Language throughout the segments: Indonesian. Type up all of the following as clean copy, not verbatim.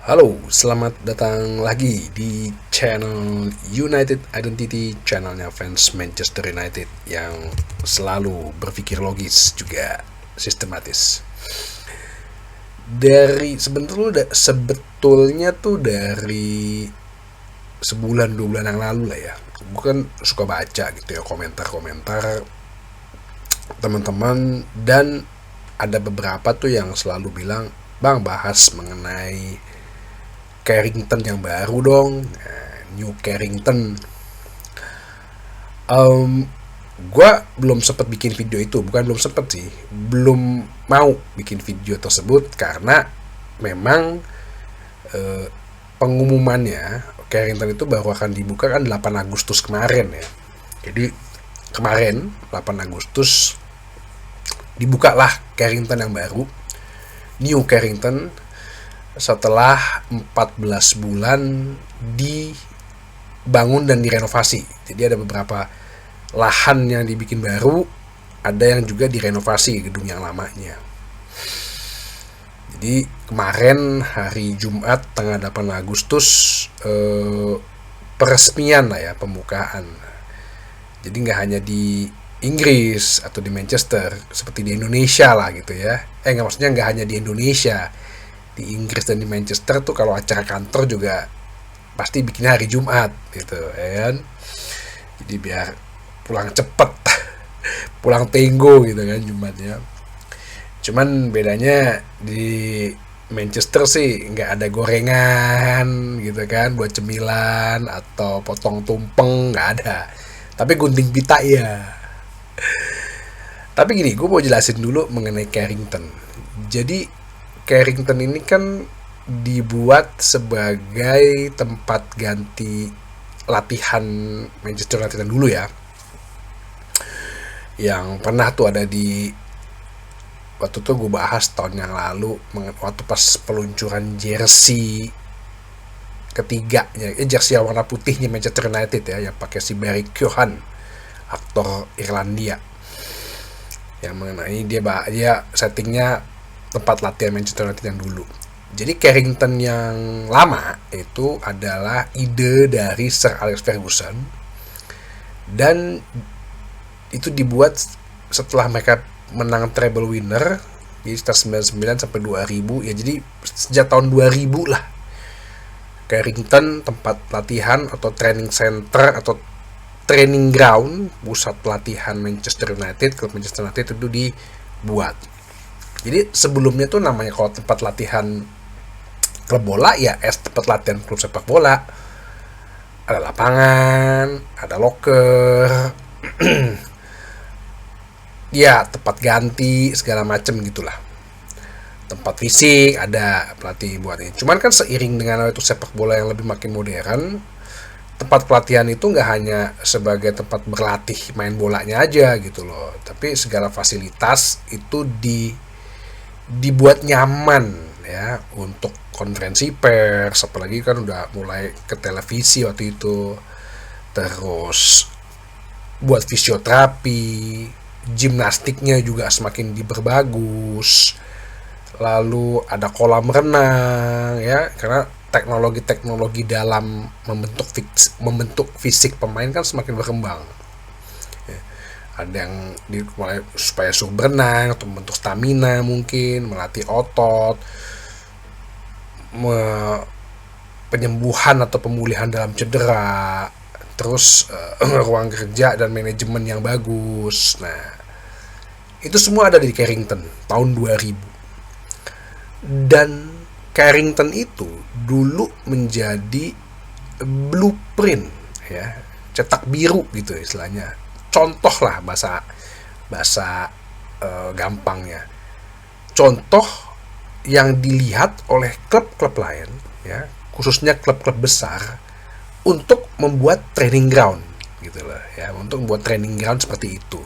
Halo, selamat datang lagi di channel United Identity, channelnya fans Manchester United yang selalu berpikir logis juga sistematis. Sebetulnya tuh dari sebulan 2 bulan yang lalu lah ya. Gue kan suka baca gitu ya komentar-komentar teman-teman, dan ada beberapa tuh yang selalu bilang, "Bang, bahas mengenai Carrington yang baru dong, New Carrington." Gue belum sempat bikin video itu, bukan belum sempat sih, belum mau bikin video tersebut karena memang eh, pengumumannya Carrington itu baru akan dibuka kan 8 Agustus kemarin ya. Jadi kemarin 8 Agustus dibukalah Carrington yang baru, New Carrington, setelah 14 bulan dibangun dan direnovasi. Jadi ada beberapa lahan yang dibikin baru, ada yang juga direnovasi gedung yang lamanya. Jadi kemarin hari Jumat tanggal 8 Agustus peresmian lah ya, pembukaan. Jadi nggak hanya di Inggris atau di Manchester seperti di Indonesia lah gitu ya. Nggak, maksudnya nggak hanya di Indonesia, di Inggris dan di Manchester tuh kalau acara kantor juga pasti bikinnya hari Jumat gitu ya kan. Jadi biar pulang cepet pulang tenggo gitu kan Jumatnya. Cuman bedanya di Manchester sih nggak ada gorengan gitu kan buat cemilan atau potong tumpeng, nggak ada, tapi gunting pita ya. Tapi gini, gue mau jelasin dulu mengenai Carrington. Jadi Carrington ini kan dibuat sebagai tempat ganti latihan Manchester United dulu ya, yang pernah tuh ada di, waktu tuh gue bahas tahun yang lalu waktu pas peluncuran jersey ketiganya, jersey warna putihnya Manchester United ya, yang pakai si Barry Keoghan, aktor Irlandia, yang mengenai dia settingnya tempat latihan Manchester United yang dulu. Jadi Carrington yang lama itu adalah ide dari Sir Alex Ferguson, dan itu dibuat setelah mereka menang treble winner di sekitar 99 sampai 2000 ya. Jadi sejak tahun 2000 lah Carrington, tempat latihan atau training center atau training ground, pusat pelatihan Manchester United, klub Manchester United itu dibuat. Jadi sebelumnya tuh namanya kalau tempat latihan klub bola ya tempat latihan klub sepak bola, ada lapangan, ada locker, ya tempat ganti segala macem gitulah, tempat fisik ada pelatih buat ini. Cuman kan seiring dengan itu sepak bola yang lebih makin modern, tempat pelatihan itu nggak hanya sebagai tempat berlatih main bolanya aja gitu loh, tapi segala fasilitas itu dibuat nyaman ya untuk konferensi pers, apalagi kan udah mulai ke televisi waktu itu. Terus buat fisioterapi, gimnastiknya juga semakin diperbagus, lalu ada kolam renang ya, karena teknologi-teknologi dalam membentuk fisik pemain kan semakin berkembang. Ada yang mulai supaya suruh berenang atau membentuk stamina, mungkin melatih otot, penyembuhan atau pemulihan dalam cedera, terus ruang kerja dan manajemen yang bagus. Nah, itu semua ada di Carrington tahun 2000. Dan Carrington itu dulu menjadi blueprint ya, cetak biru gitu istilahnya. Contoh lah bahasa bahasa gampangnya. Contoh yang dilihat oleh klub-klub lain ya, khususnya klub-klub besar, untuk membuat training ground gitu loh ya, untuk membuat training ground seperti itu.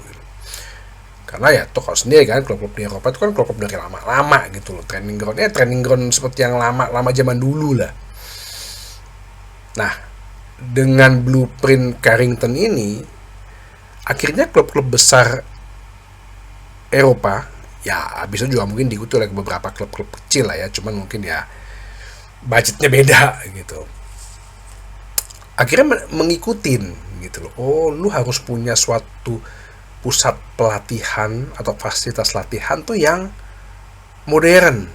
Karena ya tuh kalau sendiri kan klub-klub di Eropa itu kan klub-klub dari lama-lama gitu loh, training ground seperti yang lama zaman dulu lah. Nah, dengan blueprint Carrington ini, akhirnya klub-klub besar Eropa ya bisa juga mungkin diikuti oleh beberapa klub-klub kecil lah ya, cuman mungkin ya budgetnya beda gitu. Akhirnya mengikutin gitu loh. Oh, lu harus punya suatu pusat pelatihan atau fasilitas latihan tuh yang modern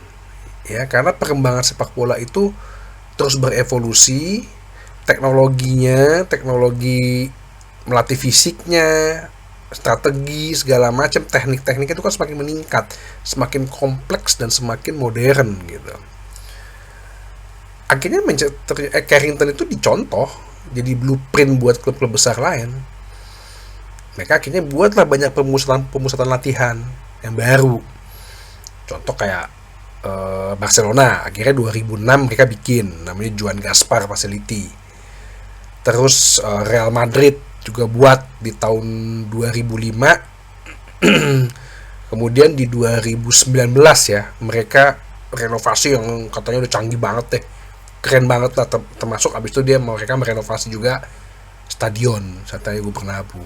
ya, karena perkembangan sepak bola itu terus berevolusi, teknologi melatih fisiknya, strategi segala macam, teknik-teknik itu kan semakin meningkat, semakin kompleks dan semakin modern gitu. Akhirnya Carrington itu dicontoh jadi blueprint buat klub-klub besar lain. Mereka akhirnya buatlah banyak pemusatan latihan yang baru. Contoh kayak Barcelona, akhirnya 2006 mereka bikin namanya Joan Gaspar Facility. Terus Real Madrid juga buat di tahun 2005. Kemudian di 2019 ya, mereka renovasi yang katanya udah canggih banget deh, keren banget lah, termasuk abis itu mereka merenovasi juga stadion Santiago Bernabeu.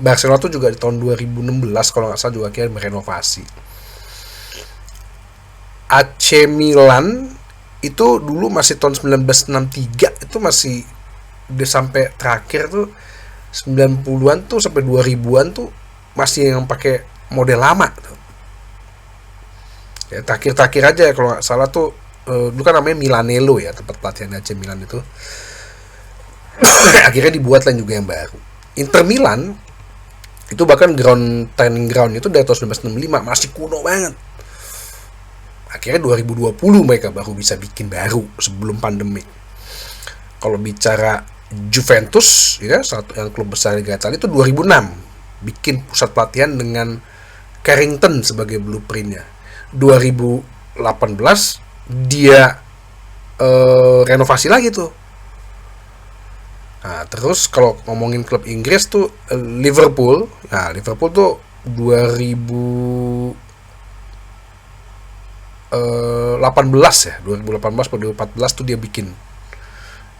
Barcelona tuh juga di tahun 2016 kalau nggak salah juga akhirnya merenovasi. AC Milan itu dulu masih tahun 1963, itu masih udah sampai terakhir tuh 90-an tuh sampai 2000-an tuh masih yang pakai model lama tuh. Ya, terakhir aja kalau nggak salah tuh dulu kan namanya Milanello ya, tempat pelatihan AC Milan itu. Akhirnya dibuat lah juga yang baru. Inter Milan itu bahkan training ground itu dari tahun 1965 masih kuno banget. Akhirnya 2020 mereka baru bisa bikin baru sebelum pandemi. Kalau bicara Juventus ya, satu yang klub besar Liga Italia itu 2006 bikin pusat pelatihan dengan Carrington sebagai blueprintnya. 2018 dia renovasi lagi tuh. Nah, terus kalau ngomongin klub Inggris tuh Liverpool. Nah, Liverpool tuh 2018 ya, 2018 atau 2014 tuh dia bikin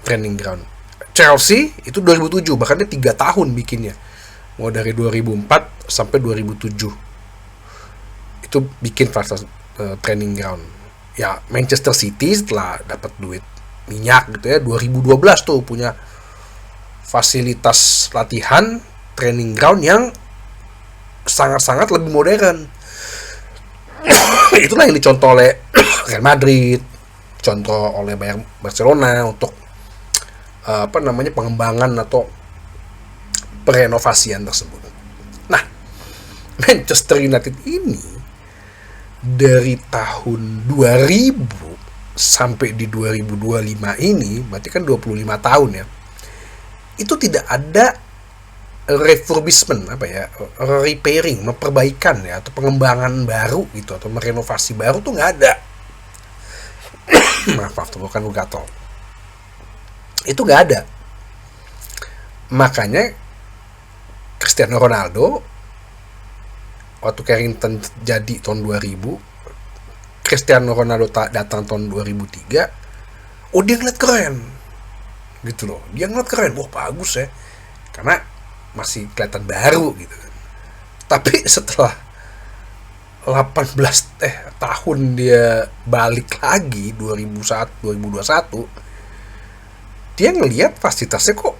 training ground. Chelsea itu 2007, bahkan dia 3 tahun bikinnya. Mau dari 2004 sampai 2007. Itu bikin fasilitas training ground. Ya, Manchester City setelah dapat duit minyak gitu ya, 2012 tuh punya fasilitas latihan training ground yang sangat-sangat lebih modern. Itulah yang dicontoh oleh Real Madrid, contoh oleh Barcelona untuk pengembangan atau perenovasian tersebut. Nah, Manchester United ini dari tahun 2000 sampai di 2025 ini, berarti kan 25 tahun ya, itu tidak ada refurbishment, repairing, memperbaikan ya, atau pengembangan baru gitu, atau merenovasi baru tuh nggak ada. maaf tuh bukan gatal, itu nggak ada. Makanya Cristiano Ronaldo waktu Carrington jadi tahun 2000, Cristiano Ronaldo datang tahun 2003, dia ngeliat keren gitu loh, dia ngeliat keren, wah bagus ya, karena masih kelihatan baru gitu kan. Tapi setelah 18 tahun dia balik lagi 2021, dia ngelihat fasilitasnya kok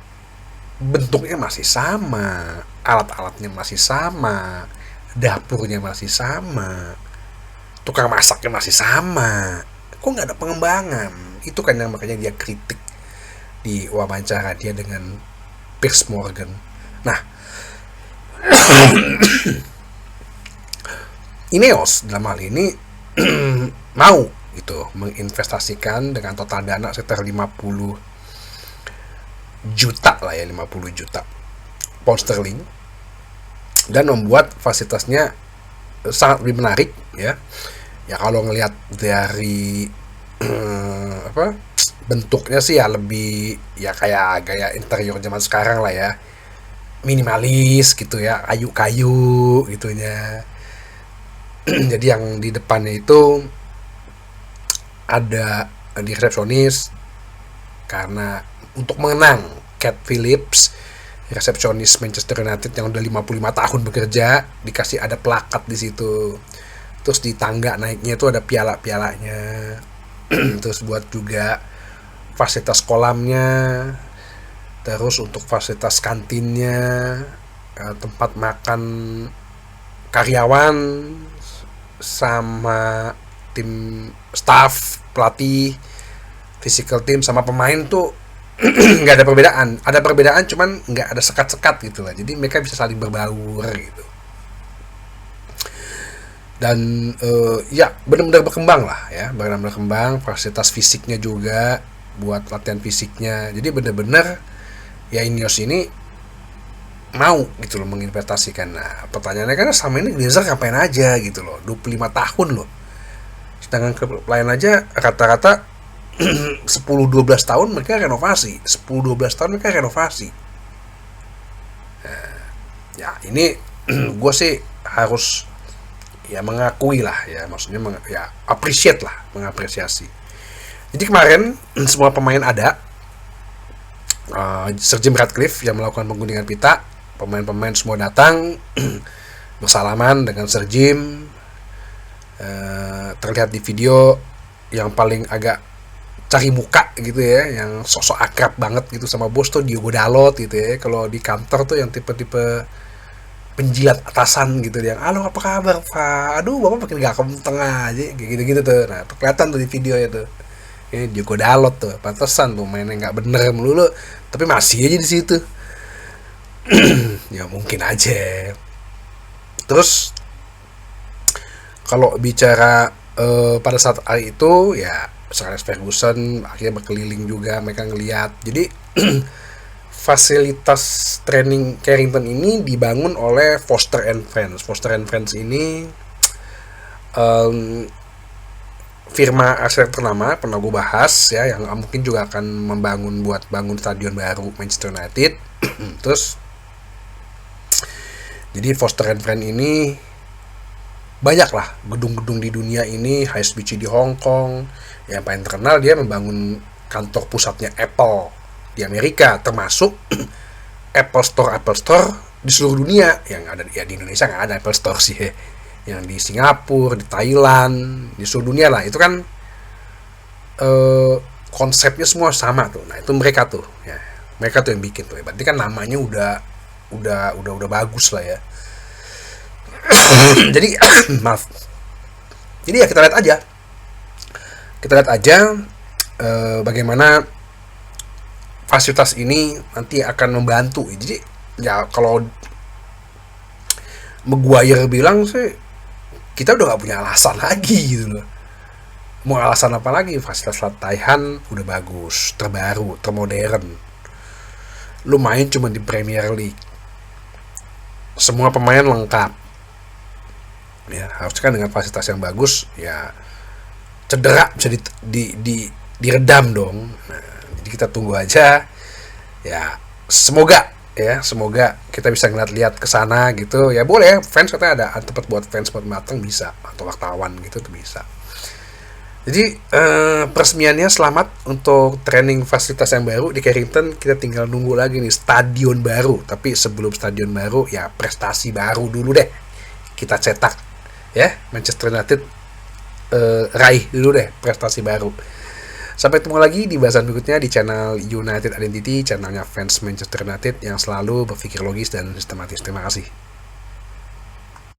bentuknya masih sama, alat-alatnya masih sama, dapurnya masih sama, tukang masaknya masih sama, kok nggak ada pengembangan. Itu kan yang makanya dia kritik di wawancara dia dengan Piers Morgan. Nah, Ineos dalam hal ini mau gitu menginvestasikan dengan total dana sekitar 50 juta lah ya, 50 juta pound sterling, dan membuat fasilitasnya sangat lebih menarik ya. Ya kalau ngelihat dari bentuknya sih ya lebih ya kayak gaya interior zaman sekarang lah ya, minimalis gitu ya, kayu-kayu gitunya. Jadi yang di depannya itu ada di resepsionis, karena untuk mengenang Cat Phillips, resepsionis Manchester United yang udah 55 tahun bekerja, dikasih ada plakat di situ. Terus di tangga naiknya itu ada piala-pialanya. Terus buat juga fasilitas kolamnya, terus untuk fasilitas kantinnya, tempat makan karyawan sama tim staff, pelatih, physical team sama pemain tuh nggak ada perbedaan. Ada perbedaan cuman nggak ada sekat-sekat gitu lah. Jadi mereka bisa saling berbaur gitu. Dan ya benar-benar berkembang lah ya, benar-benar berkembang. Fasilitas fisiknya juga buat latihan fisiknya. Jadi benar-benar ya Ineos ini mau gitu loh menginvestasikan. Nah pertanyaannya kan selama ini Glazer ngapain aja gitu loh, 25 tahun loh. Sedangkan klub lain aja rata-rata 10-12 tahun mereka renovasi, 10-12 tahun mereka renovasi. Nah, ya ini gue sih harus ya mengakui lah ya, maksudnya ya appreciate lah, mengapresiasi. Jadi kemarin semua pemain ada, Sir Jim Ratcliffe yang melakukan pengguntingan pita, pemain-pemain semua datang bersalaman dengan Sir Jim. Terlihat di video yang paling agak cari muka gitu ya, yang sosok akrab banget gitu sama bos tuh Diogo Dalot gitu ya. Kalau di kantor tuh yang tipe-tipe penjilat atasan gitu, yang halo apa kabar Pak, aduh bapak makin gak tengah aja kayak gitu-gitu tuh. Nah tuh kelihatan tuh di video itu, ini Diogo Dalot tuh, pantesan tuh mainnya nggak bener melulu tapi masih aja di situ. Ya mungkin aja. Terus kalau bicara pada saat hari itu ya Sir Alex Ferguson akhirnya berkeliling juga, mereka ngelihat. Jadi fasilitas training Carrington ini dibangun oleh Foster and Friends. Foster and Friends ini firma arsitek ternama, pernah gue bahas ya, yang mungkin juga akan bangun stadion baru Manchester United. Terus jadi Foster and Friends ini banyak lah gedung-gedung di dunia ini, HSBC di Hong Kong, yang paling terkenal dia membangun kantor pusatnya Apple di Amerika, termasuk Apple Store di seluruh dunia. Yang ada ya di Indonesia nggak ada Apple Store sih ya. Yang di Singapura, di Thailand, di seluruh dunia lah. Itu kan konsepnya semua sama tuh. Nah itu mereka tuh ya, mereka tuh yang bikin tuh. Berarti kan namanya udah bagus lah ya. Jadi maaf. Jadi ya kita lihat aja bagaimana fasilitas ini nanti akan membantu. Jadi ya kalau Maguire bilang sih, kita udah gak punya alasan lagi gitu loh. Mau alasan apa lagi? Fasilitas latihan udah bagus, terbaru, termodern. Lu main cuma di Premier League, semua pemain lengkap ya. Harusnya kan dengan fasilitas yang bagus ya cedera bisa diredam dong. Nah, jadi kita tunggu aja ya, semoga kita bisa ngeliat ke sana gitu ya. Boleh fans, katanya ada tempat buat fans buat matang bisa, atau wartawan gitu tuh bisa. Jadi peresmiannya selamat untuk training fasilitas yang baru di Carrington. Kita tinggal nunggu lagi nih stadion baru. Tapi sebelum stadion baru ya prestasi baru dulu deh kita cetak ya. Manchester United raih dulu deh prestasi baru. Sampai ketemu lagi di bahasan berikutnya di channel United Identity, channelnya fans Manchester United yang selalu berpikir logis dan sistematis. Terima kasih.